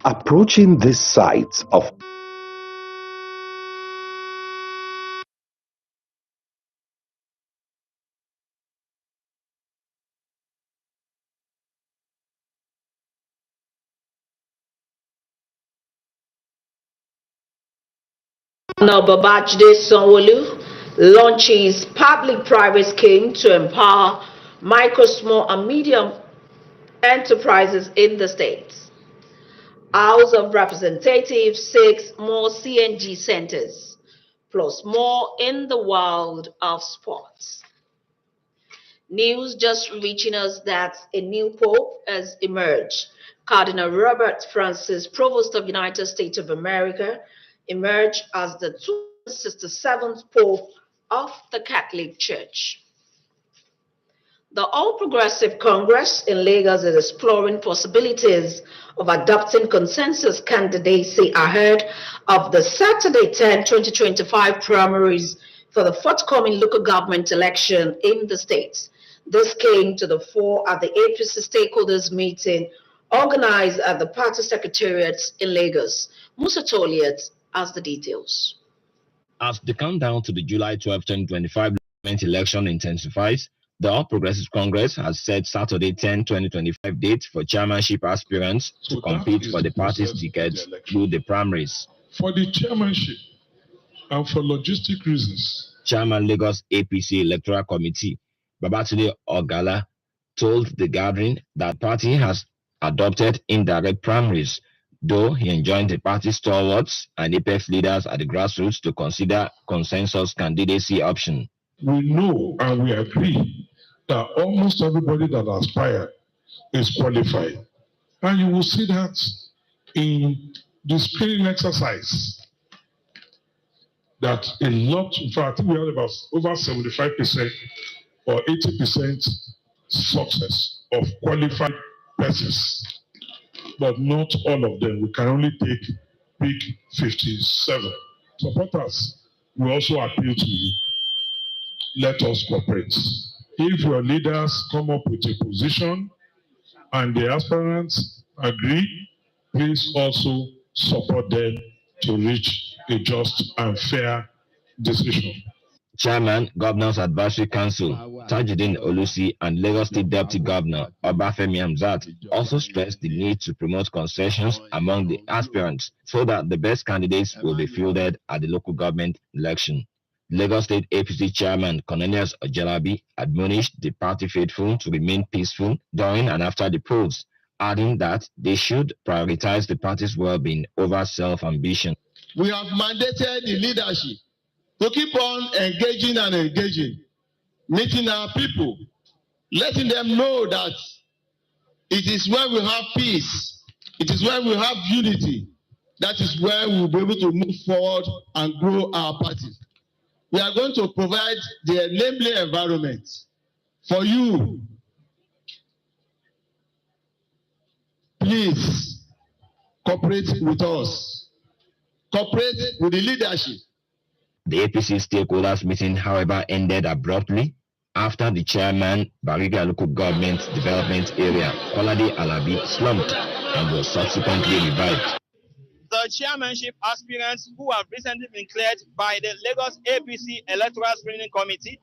Approaching these sites of Now, Babajide Sanwo-Olu launches public-private scheme to empower micro, small, and medium enterprises in the states. House of Representatives seeks more CNG centers, plus more in the world of sports. News just reaching us that a new pope has emerged. Cardinal Robert Francis, Provost of United States of America, emerged as the 267th Pope of the Catholic Church. The All Progressive Congress in Lagos is exploring possibilities of adopting consensus candidacy ahead of the Saturday 10, 2025 primaries for the forthcoming local government election in the state. This came to the fore at the APC stakeholders meeting organized at the party secretariat in Lagos. Musa Toliat has the details. As the countdown to the July 12, 2025 parliament election intensifies, the All Progressive Congress has set Saturday 10, 2025 date for chairmanship aspirants to compete for the party's tickets through the primaries. For the chairmanship and for logistic reasons, Chairman Lagos APC Electoral Committee, Babatunde Ogala, told the gathering that party has adopted indirect primaries, though he enjoined the party stalwarts and apex leaders at the grassroots to consider consensus candidacy option. we know and we agree that almost everybody that aspires is qualified. And you will see that in the screening exercise, that a lot, in fact, we have about over 75% or 80% success of qualified persons, but not all of them. We can only pick 57. Supporters, we also appeal to you. Let us cooperate. If your leaders come up with a position and the aspirants agree, please also support them to reach a just and fair decision. Chairman, Governors Advisory Council, Tajuddin Olusi, and Lagos State Deputy Governor, Obafemi Hamzat, also stressed the need to promote concessions among the aspirants so that the best candidates will be fielded at the local government election. Lagos State APC Chairman Cornelius Ojalabi admonished the party faithful to remain peaceful during and after the polls, adding that they should prioritize the party's well-being over self-ambition. We have mandated the leadership to keep on engaging, meeting our people, letting them know that it is when we have peace, it is when we have unity, that is where we will be able to move forward and grow our party. We are going to provide the enabling environment for you. Please cooperate with us. Cooperate with the leadership. The APC stakeholders meeting, however, ended abruptly after the chairman, Bariga Local Government Development Area, Kolade Alabi, slumped and was subsequently revived. The chairmanship aspirants who have recently been cleared by the Lagos APC Electoral Screening Committee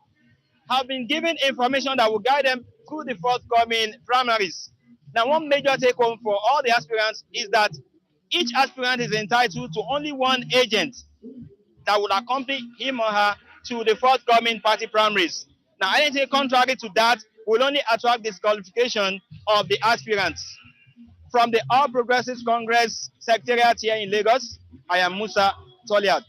have been given information that will guide them through the forthcoming primaries. Now, one major take home for all the aspirants is that each aspirant is entitled to only one agent that will accompany him or her to the forthcoming party primaries. Now, anything contrary to that will only attract disqualification of the aspirants. From the All Progressives Congress Secretariat here in Lagos, I am Musa Toliat.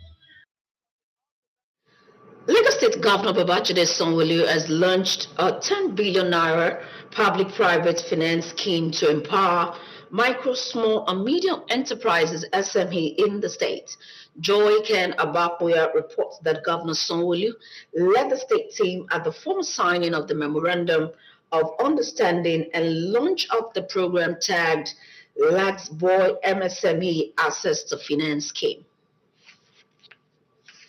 Lagos State Governor Babajide Sanwo-Olu has launched a 10 billion naira public-private finance scheme to empower micro, small, and medium enterprises (SME) in the state. Joy Ken Abapoya reports that Governor Sanwo-Olu led the state team at the formal signing of the Memorandum of Understanding and launch of the program tagged Lax Boy MSME Access to Finance Scheme.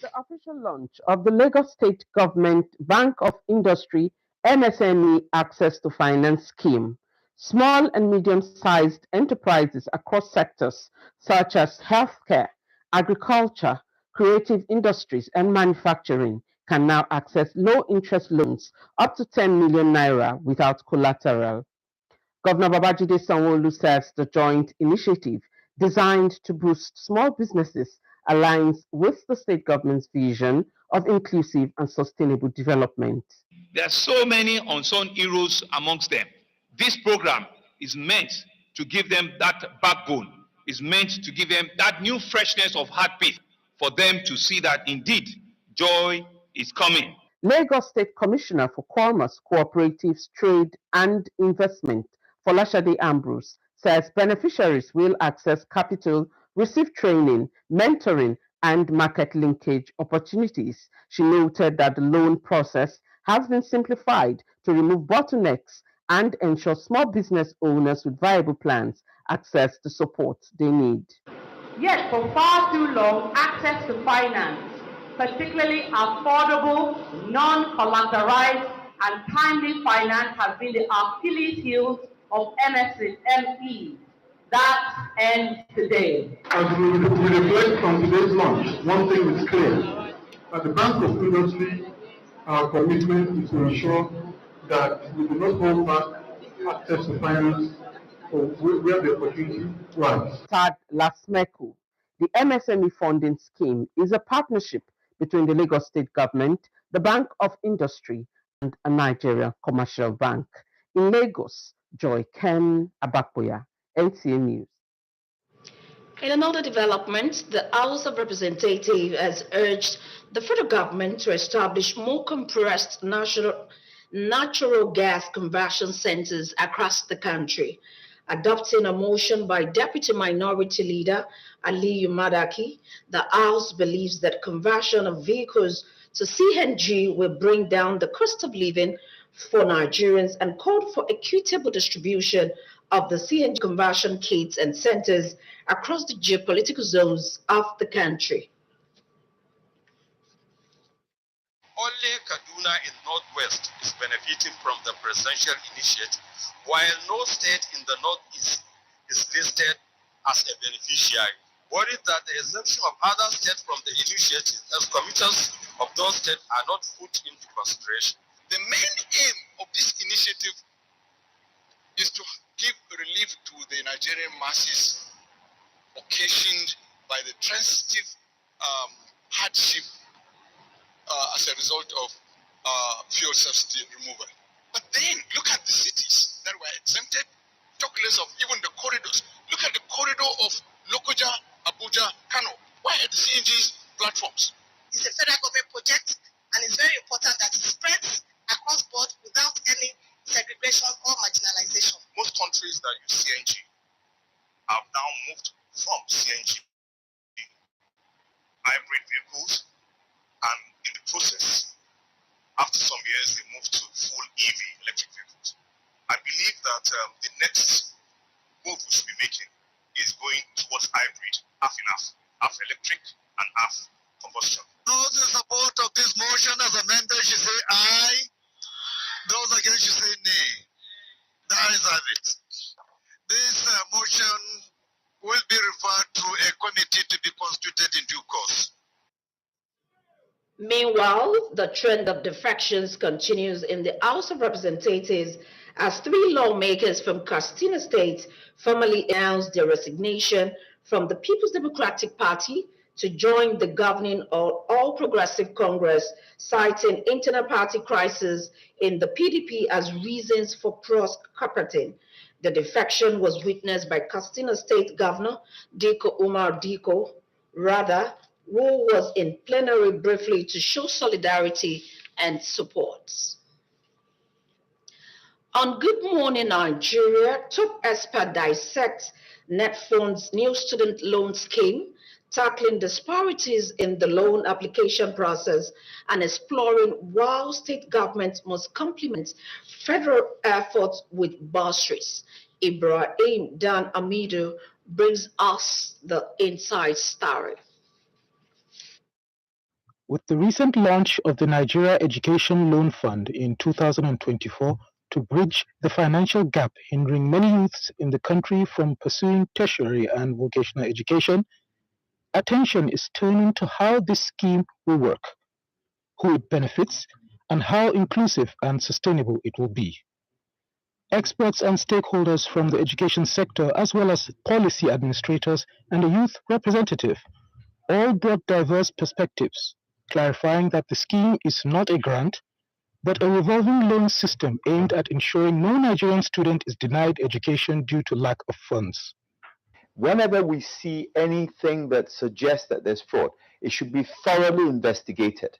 The official launch of the Lagos State Government Bank of Industry MSME Access to Finance Scheme Small and medium-sized enterprises across sectors such as healthcare, agriculture, creative industries, and manufacturing can now access low-interest loans up to 10 million naira without collateral. Governor Babajide Sanwo-Olu says the joint initiative, designed to boost small businesses, aligns with the state government's vision of inclusive and sustainable development. There are so many unsung heroes amongst them. This program is meant to give them that backbone, is meant to give them that new freshness of heartbeat for them to see that indeed joy is coming. Lagos State Commissioner for Commerce, Cooperatives, Trade and Investment, Folashade Ambrose, says beneficiaries will access capital, receive training, mentoring, and market linkage opportunities. She noted that the loan process has been simplified to remove bottlenecks and ensure small business owners with viable plans access the support they need. Yet for far too long, access to finance, particularly affordable, non-collateralized, and timely finance has been the Achilles heel of MSMEs. That ends today. As we reflect on today's launch, one thing is clear. At the Bank of Industry, our commitment is to ensure that we do not hold back access to finance for where the opportunity lies. Tad Lasmeku. The MSME funding scheme is a partnership between the Lagos State Government, the Bank of Industry, and a Nigerian commercial bank. In Lagos, Joy Ken Abakboya, NTA News. In another development, the House of Representatives has urged the federal government to establish more compressed natural gas conversion centers across the country. Adopting a motion by Deputy Minority Leader Aliyu Madaki, the House believes that conversion of vehicles to CNG will bring down the cost of living for Nigerians and called for equitable distribution of the CNG conversion kits and centers across the geopolitical zones of the country. Only Kaduna in Northwest is benefiting from the presidential initiative, while no state in the Northeast is listed as a beneficiary. Worried that the exemption of other states from the initiative as commuters of those states are not put into consideration. The main aim of this initiative is to give relief to the Nigerian masses occasioned by the transitive hardship as a result of fuel subsidy removal. But then look at the cities that were exempted, talk less of even the corridors. Look at the corridor of Lokoja, Abuja, Kano. Why are the CNG platforms? It's a federal government project, and it's very important that it spreads across board without any segregation or marginalization. Most countries that use CNG have now moved from CNG hybrid vehicles, and in the process, after some years, they moved to full EV electric vehicles. I believe that the next move we should be making is going towards hybrid, half electric and half combustion. Those in support of this motion as amended should say aye. Those against should say nay. The ayes have it. This motion will be referred to a committee to be constituted in due course. Meanwhile, the trend of defections continues in the House of Representatives as 3 lawmakers from Katsina State formally announced their resignation from the People's Democratic Party to join the governing All Progressive Congress, citing internal party crisis in the PDP as reasons for cross-carpeting. The defection was witnessed by Katsina State Governor Diko Umar Diko, who was in plenary briefly to show solidarity and support. On Good Morning Nigeria, top expert dissects NetFund's new student loan scheme, tackling disparities in the loan application process and exploring why state governments must complement federal efforts with bursaries. Ibrahim Dan Amidu brings us the inside story. With the recent launch of the Nigeria Education Loan Fund in 2024, to bridge the financial gap hindering many youths in the country from pursuing tertiary and vocational education, attention is turning to how this scheme will work, who it benefits, and how inclusive and sustainable it will be. Experts and stakeholders from the education sector, as well as policy administrators and a youth representative, all brought diverse perspectives, clarifying that the scheme is not a grant, but a revolving loan system aimed at ensuring no Nigerian student is denied education due to lack of funds. Whenever we see anything that suggests that there's fraud, it should be thoroughly investigated.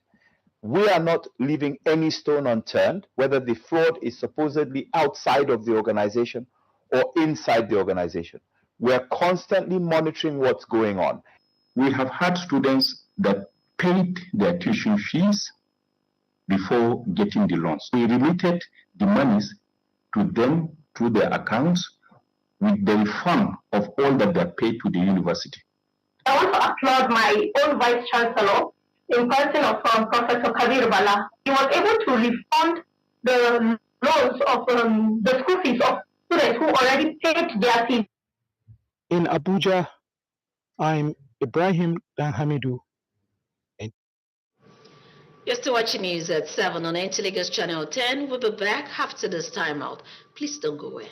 We are not leaving any stone unturned, whether the fraud is supposedly outside of the organization or inside the organization. We're constantly monitoring what's going on. We have had students that paid their tuition fees before getting the loans. We remitted the monies to them through their accounts with the refund of all that they paid to the university. I want to applaud my own Vice Chancellor in person of Professor Kabir Bala. He was able to refund the loans of the school fees of students who already paid their fees. In Abuja, I'm Ibrahim Danhamidu. You're still watching news at 7 on NT Lagos Channel 10. We'll be back after this timeout. Please don't go away.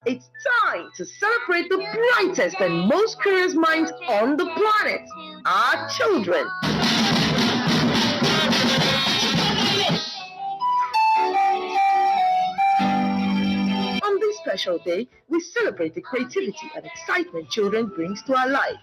It's time to celebrate the brightest and most curious minds on the planet, our children. On this special day, we celebrate the creativity and excitement children brings to our life.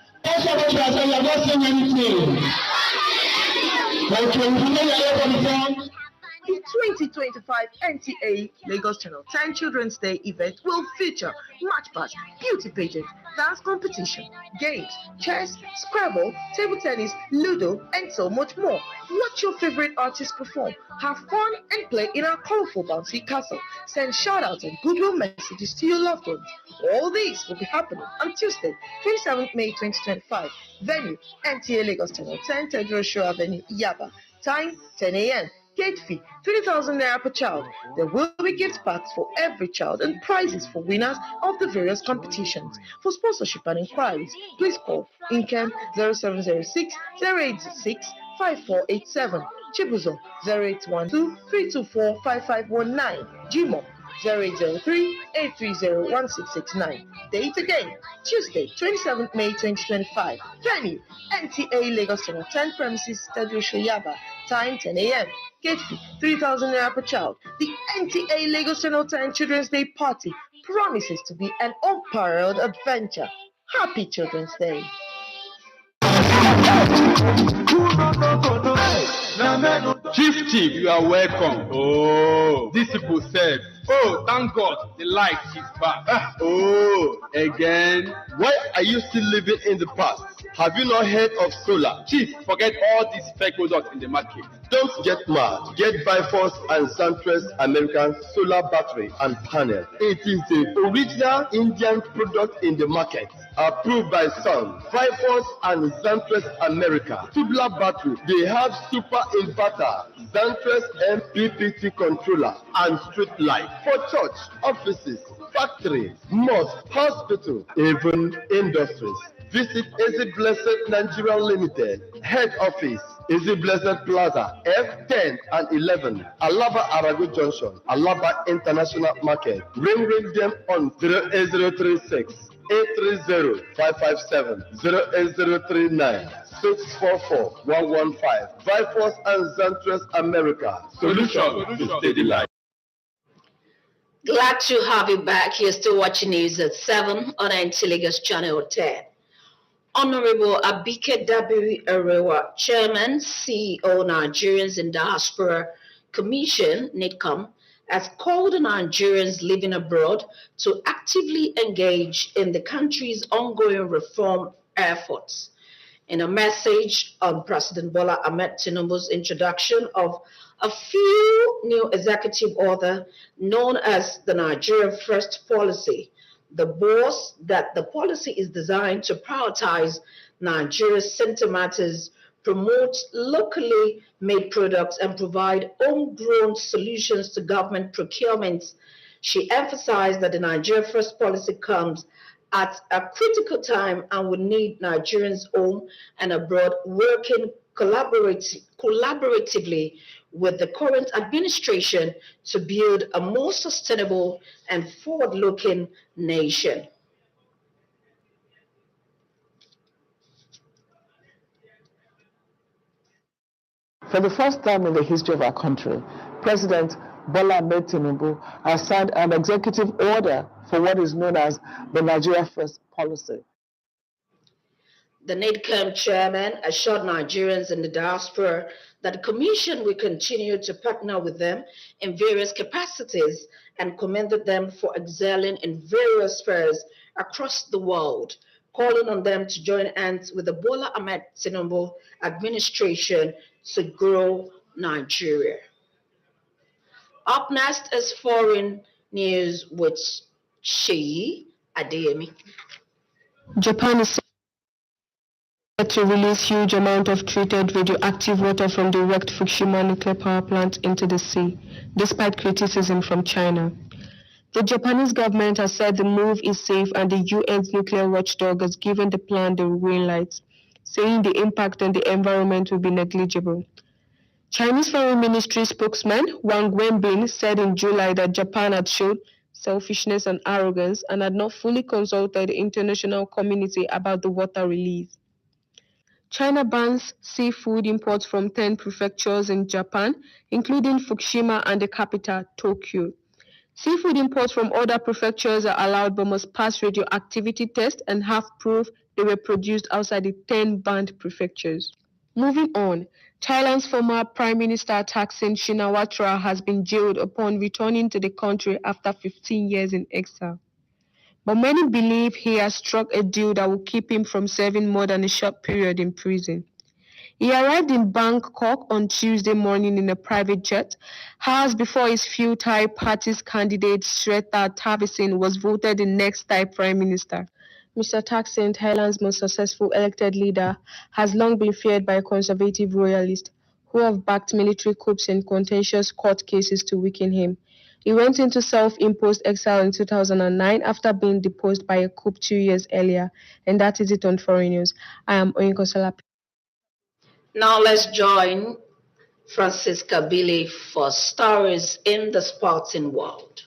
The 2025 NTA Lagos Channel 10 Children's Day event will feature match pass, beauty pageant, dance competition, games, chess, Scrabble, table tennis, Ludo, and so much more. Watch your favorite artists perform, have fun, and play in our colorful bouncy castle. Send shout-outs and goodwill messages to your loved ones. All these will be happening on Tuesday, 27th May 2025. Venue, NTA Lagos Channel 10, Tedros Show Avenue, Yaba. Time, 10 a.m. Gate fee, 3,000 naira per child. There will be gift packs for every child and prizes for winners of the various competitions. For sponsorship and inquiries, please call Incam 0706 086 5487, Chibuzo 0812-324-5519, Gmo 0803-830-1669. Date again, Tuesday, 27th May 2025. Venue, NTA Lagos Channel 10 premises, Tedros Shoyaba. Time, 10 a.m. Gate fee, 3,000 naira per child. The NTA Lagos Channel 10 Children's Day Party promises to be an unparalleled adventure. Happy Children's Day. Chief, you are welcome. Oh, these people said, oh, thank God, the light is back. Oh, again? Why are you still living in the past? Have you not heard of solar? Chief, forget all these fake products in the market. Don't get mad. Get Bifrost and Zantress American solar battery and panel. It is the original Indian product in the market. Approved by Sun, Bifrost and Zantress America. Tubular battery. They have super inverter, Zantress MPPT controller, and street light for church, offices, factories, mosques, hospitals, even industries. Visit Easy Blessed Nigeria Limited, head office, Easy Blessed Plaza, F10 and 11, Alaba Arago Junction, Alaba International Market. Ring them on 08036 830-557, 08039 644-115. Vipers and Zantress America. Solution to steady life. Glad to have you back. You're still watching news at 7 on NT Lagos Channel 10. Honorable Abike Dabiri Arewa, Chairman, CEO, Nigerians in Diaspora Commission, NIDCOM, has called on Nigerians living abroad to actively engage in the country's ongoing reform efforts. In a message on President Bola Ahmed Tinubu's introduction of a few new executive orders known as the Nigeria First policy, the boast that the policy is designed to prioritize Nigeria's Center Matters promotes locally made products and provide homegrown solutions to government procurements. She emphasized that the Nigeria First policy comes at a critical time and would need Nigerians home and abroad working collaboratively with the current administration to build a more sustainable and forward-looking nation. For the first time in the history of our country, President Bola Ahmed Tinubu has signed an executive order for what is known as the Nigeria First policy. The NIDCAM chairman assured Nigerians in the diaspora that the Commission will continue to partner with them in various capacities and commended them for excelling in various spheres across the world, calling on them to join hands with the Bola Ahmed Tinubu administration to grow Nigeria. Up next is foreign news with Sheyi Adeyemi. Japan is set to release huge amount of treated radioactive water from the wrecked Fukushima nuclear power plant into the sea, despite criticism from China. The Japanese government has said the move is safe and the UN's nuclear watchdog has given the plant the green light, saying the impact on the environment will be negligible. Chinese Foreign Ministry spokesman Wang Wenbin said in July that Japan had shown selfishness and arrogance and had not fully consulted the international community about the water release. China bans seafood imports from 10 prefectures in Japan, including Fukushima and the capital, Tokyo. Seafood imports from other prefectures are allowed but must pass radioactivity tests and have proof they were produced outside the 10 banned prefectures. Moving on, Thailand's former Prime Minister Thaksin Shinawatra has been jailed upon returning to the country after 15 years in exile. But many believe he has struck a deal that will keep him from serving more than a short period in prison. He arrived in Bangkok on Tuesday morning in a private jet, hours before his few Thai party's candidate Srettha Thavisin was voted the next Thai Prime Minister. Mr. Thaksin, Thailand's most successful elected leader, has long been feared by conservative royalists who have backed military coups and contentious court cases to weaken him. He went into self-imposed exile in 2009 after being deposed by a coup 2 years earlier. And that is it on Foreign News. I am Oyinko Salapi. Now let's join Francisca Billy for stories in the sporting world.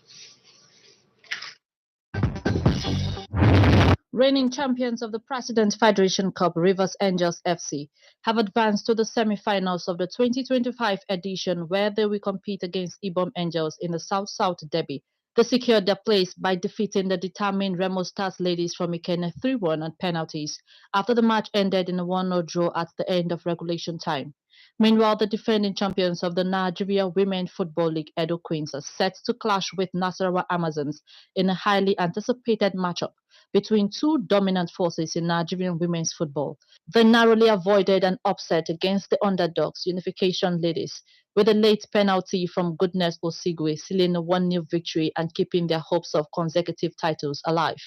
Reigning champions of the President Federation Cup, Rivers Angels FC, have advanced to the semi-finals of the 2025 edition where they will compete against Ibom Angels in the South-South Derby. They secured their place by defeating the determined Remo Stars ladies from Ikenne 3-1 on penalties after the match ended in a 1-0 draw at the end of regulation time. Meanwhile, the defending champions of the Nigeria Women Football League, Edo Queens, are set to clash with Nasarawa Amazons in a highly anticipated matchup between two dominant forces in Nigerian women's football. They narrowly avoided an upset against the underdogs Unification ladies, with a late penalty from Goodness Osigwe sealing a 1-0 victory and keeping their hopes of consecutive titles alive.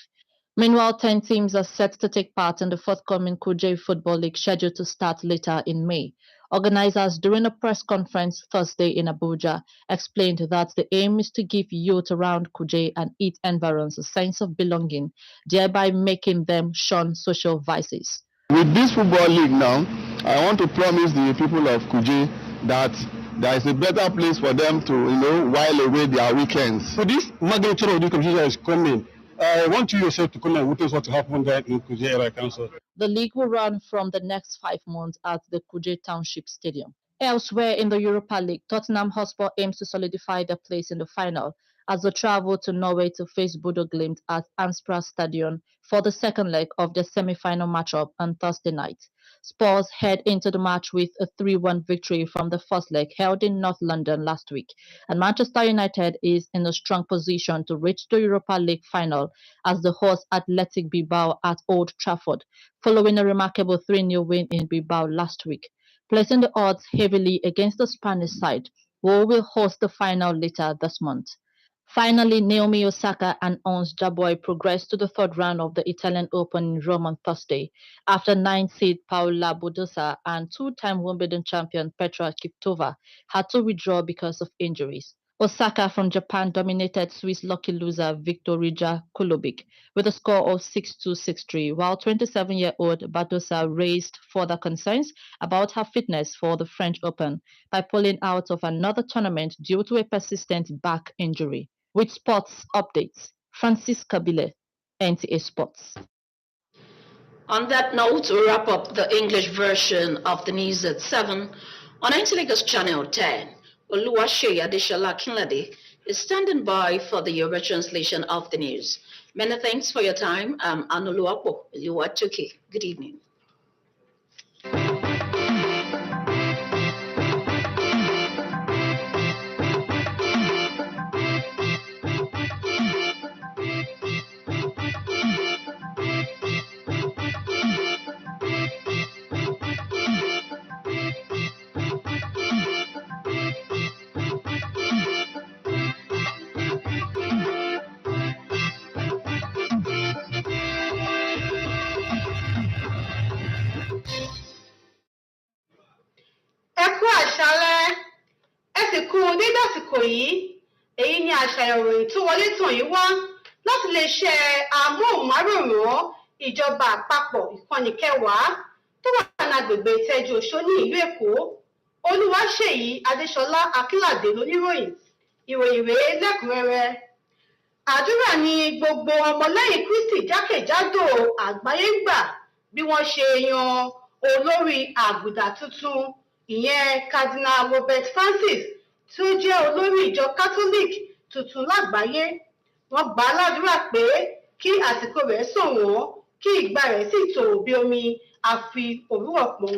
Meanwhile, 10 teams are set to take part in the forthcoming Kuje Football League scheduled to start later in May. Organizers, during a press conference Thursday in Abuja, explained that the aim is to give youth around Kuje and its environs a sense of belonging, thereby making them shun social vices. With this football league now, I want to promise the people of Kuje that there is a better place for them to, while away their weekends. So this magnitude of the competition is coming. I want you yourself to come and witness what happened there in Kuje Area Council. The league will run from the next 5 months at the Kuje Township Stadium. Elsewhere in the Europa League, Tottenham Hotspur aims to solidify their place in the final as they travel to Norway to face Bodo Glimt at Anspra Stadion for the second leg of the semi-final matchup on Thursday night. Spurs head into the match with a 3-1 victory from the first leg held in North London last week, and Manchester United is in a strong position to reach the Europa League final as the host Athletic Bilbao at Old Trafford, following a remarkable 3-0 win in Bilbao last week, placing the odds heavily against the Spanish side, who will host the final later this month. Finally, Naomi Osaka and Ons Jabeur progressed to the third round of the Italian Open in Rome on Thursday, after 9th seed Paola Badosa and two-time Wimbledon champion Petra Kvitova had to withdraw because of injuries. Osaka from Japan dominated Swiss lucky loser Viktorija Kulovic with a score of 6-2, 6-3, while 27-year-old Badosa raised further concerns about her fitness for the French Open by pulling out of another tournament due to a persistent back injury. With sports updates, Francis Kabile, NTA Sports. On that note, we wrap up the English version of the news at 7 on NTA Lagos Channel 10. Oluwaseyi Adeshola Akinlade is standing by for the Yoruba translation of the news. Many thanks for your time. I'm Anuluwapo Oluwatoke. Good evening. Èyí ni àṣàyàn ìròyìn tó wọlé tàn yín wá láti iléeṣẹ́ amóhùnmáwòrán ìjọba àpapọ̀ ìkànnì 10 tó wà ní agbègbè Ìtẹ́jú-Òṣó ní ìlú Èkó. Olúwaṣèyí Adéṣọlá Akínládé lóníròyìn. Ìròyìn rèé lẹ́kùnrẹ́rẹ́. Àdúrà ni gbogbo ọmọlẹ́yìn Kristi jákèjádò àgbáyé ń gbà bí wọ́n ṣe yan olórí àgùdà tuntun, ìyẹn Cardinal Robert Francis, tí ó jẹ́ olórí ìjọ Catholic tuntun lágbàáyé. Wọ́n gbà á ládùúrà pé kí àsìkò rẹ̀ sàn wọ́n, kí ìgbà rẹ̀ sì tòrò bí omi àfi òwúrọ̀ pọ́n.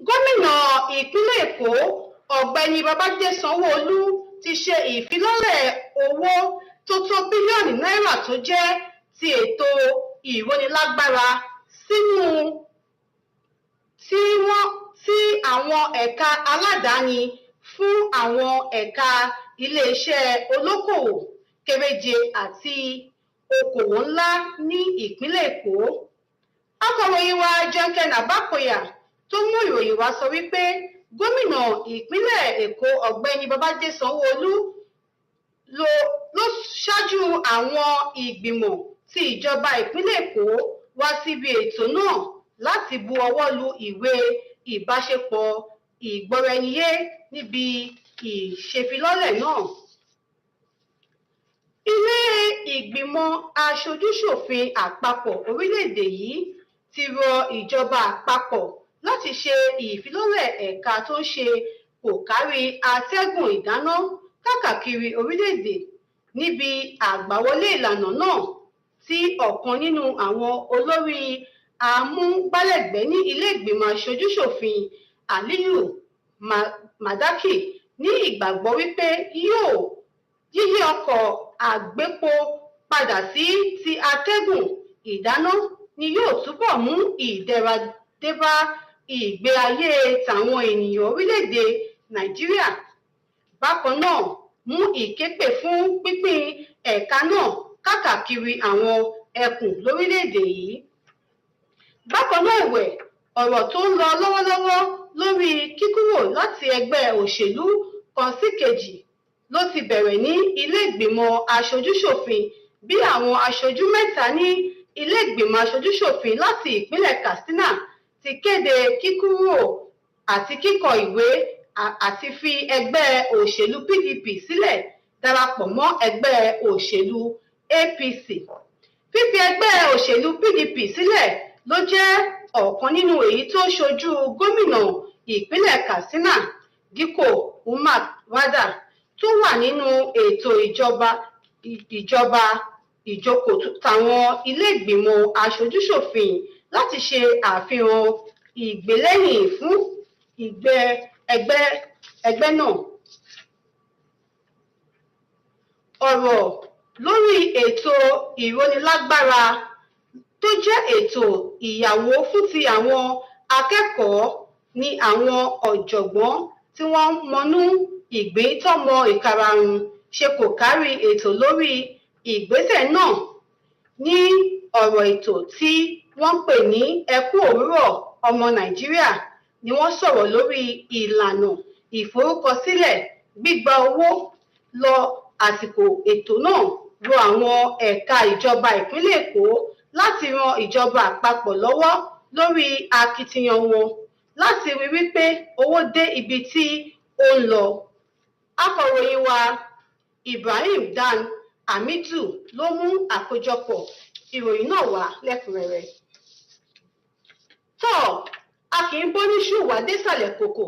Gómìnà ìpínlẹ̀ Èkó Ọ̀gbẹ́ni Babájídé Sanwó-Olú ti ṣe ìfilọ́lẹ̀ owó tó tó bílíọ̀nù náírà tó jẹ́ ti ètò ìrónilágbára sí àwọn ẹ̀ka aládàáni fún àwọn ẹ̀ka iléeṣẹ́ olókòwò kéréje àti okòwò ńlá ní ìpínlẹ̀ Èkó. Akọ̀ròyìn wa Jẹ́ńkẹ́ Nàbákòyà tó mú ìròyìn wá sọ wípé gómìnà ìpínlẹ̀ Èkó Ọ̀gbẹ́ni Babájídé Sanwó-Olú ló ṣáájú àwọn ìgbìmọ̀ ti ìjọba ìpínlẹ̀ Èkó wá síbi ètò náà láti bu ọwọ́ lu ìwé ìbáṣepọ̀ ìgbọ́raẹniyé níbi ìṣèfilọ́lẹ̀ náà. Ilé ìgbìmọ̀ aṣojú-ṣòfin àpapọ̀ orílẹ̀-èdè yìí ti rọ ìjọba àpapọ̀ láti ṣe ìfilọ́lẹ̀ ẹ̀ka tó ń ṣe kòkárí atẹ́gùn ìdáná káàkiri orílẹ̀-èdè níbi àgbàwọlé ìlànà náà tí ọ̀kan nínú àwọn olórí amúgbálẹ́gbẹ̀ẹ́ ní ilé ìgbìmọ̀ aṣojú-ṣòfin Aliyu Madaki ní ìgbàgbọ́ wípé yíyí ọkọ̀ àgbépo padà sí ti atẹ́gùn ìdáná ni yóò túbọ̀ mú ìdẹ̀ra débá ìgbé ayé tàwọn ènìyàn orílẹ̀-èdè Nàìjíríà. Bákan náà, mú ìképè fún pínpín ẹ̀ka náà káàkiri àwọn ẹkùn lórílẹ̀-èdè yìí. Bákan náà ẹ̀wẹ̀, ọ̀rọ̀ tó ń lọ lọ́wọ́lọ́wọ́ lórí kíkúrò láti ẹgbẹ́ òṣèlú kan sí kejì ló ti bẹ̀rẹ̀ ní ilé ìgbìmọ̀ aṣojú-ṣòfin bí àwọn aṣojú mẹ́ta ní ilé ìgbìmọ̀ aṣojú-ṣòfin láti ìpínlẹ̀ Katsina ti kéde kíkúrò àti kíkọ ìwé àti fi ẹgbẹ́ òṣèlú PDP sílẹ̀ darapọ̀ mọ́ ẹgbẹ́ òṣèlú APC. Fífi ẹgbẹ́ òṣèlú PDP sílẹ̀ ló jẹ́ ọ̀kan nínú èyí tó ṣojú gómìnà ìpínlẹ̀ Katsina Dikko Umar Wada tó wà nínú ètò ìjókòó táwọn ilé ìgbìmọ̀ aṣojú-ṣòfin láti ṣe àfihàn ìgbélẹ́yìn fún ẹgbẹ́ náà. Ọ̀rọ̀ lórí ètò ìrónilágbára tó jẹ́ ètò ìyàwó fún ti àwọn akẹ́kọ̀ọ́ ni àwọn ọ̀jọ̀gbọ́n tí wọ́n mọnú ìgbín tọ́mọ ìkarahun ṣe kò kárí ètò lórí ìgbésẹ̀ náà ní ọ̀rọ̀ ètò tí wọ́n pè ní ẹ kú òwúrọ̀ ọmọ Nàìjíríà ni wọ́n sọ̀rọ̀ lórí ìlànà ìforúkọsílẹ̀ gbígba owó lọ àsìkò ètò náà rọ àwọn ẹ̀ka ìjọba ìpínlẹ̀ Èkó láti ran ìjọba àpapọ̀ lọ́wọ́ lórí akitiyan wọn láti rí wípé owó dé ibi tí ó ń lọ. Akọ̀ròyìn wa Ibrahim Dan Hamidu ló mú àkójọpọ̀ ìròyìn náà wá lẹ́kùnrẹ́rẹ́. A kì í bọ́ ní ṣùwà désàlẹ̀ kòkò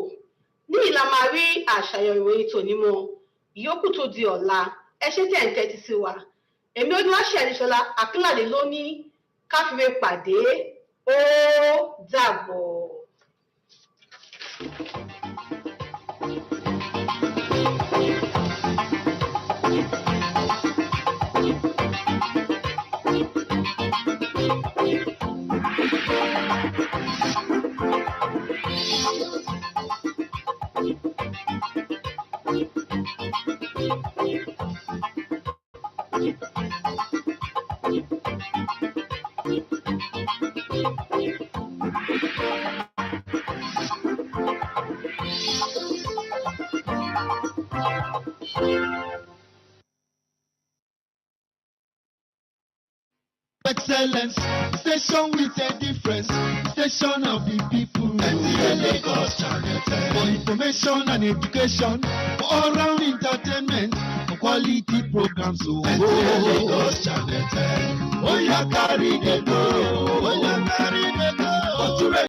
ní ìlà máa rí àṣàyàn ìròyìn tòní mọ́ ìyókù tó di ọ̀la ẹ ṣé tẹ̀ ń tẹ́tí sí wa. Èmi Olúwaṣẹ́ Adéṣọlá Akínládé ló ní káfíńwé pàdé ó dàbọ̀. Excellence, station with a difference, station of the people. NTA Lagos Channel 10. For information and education, for all-round entertainment, for quality programs. NTA Lagos Channel 10. Oh, yeah, carry the go. Oh, yeah, carry the go.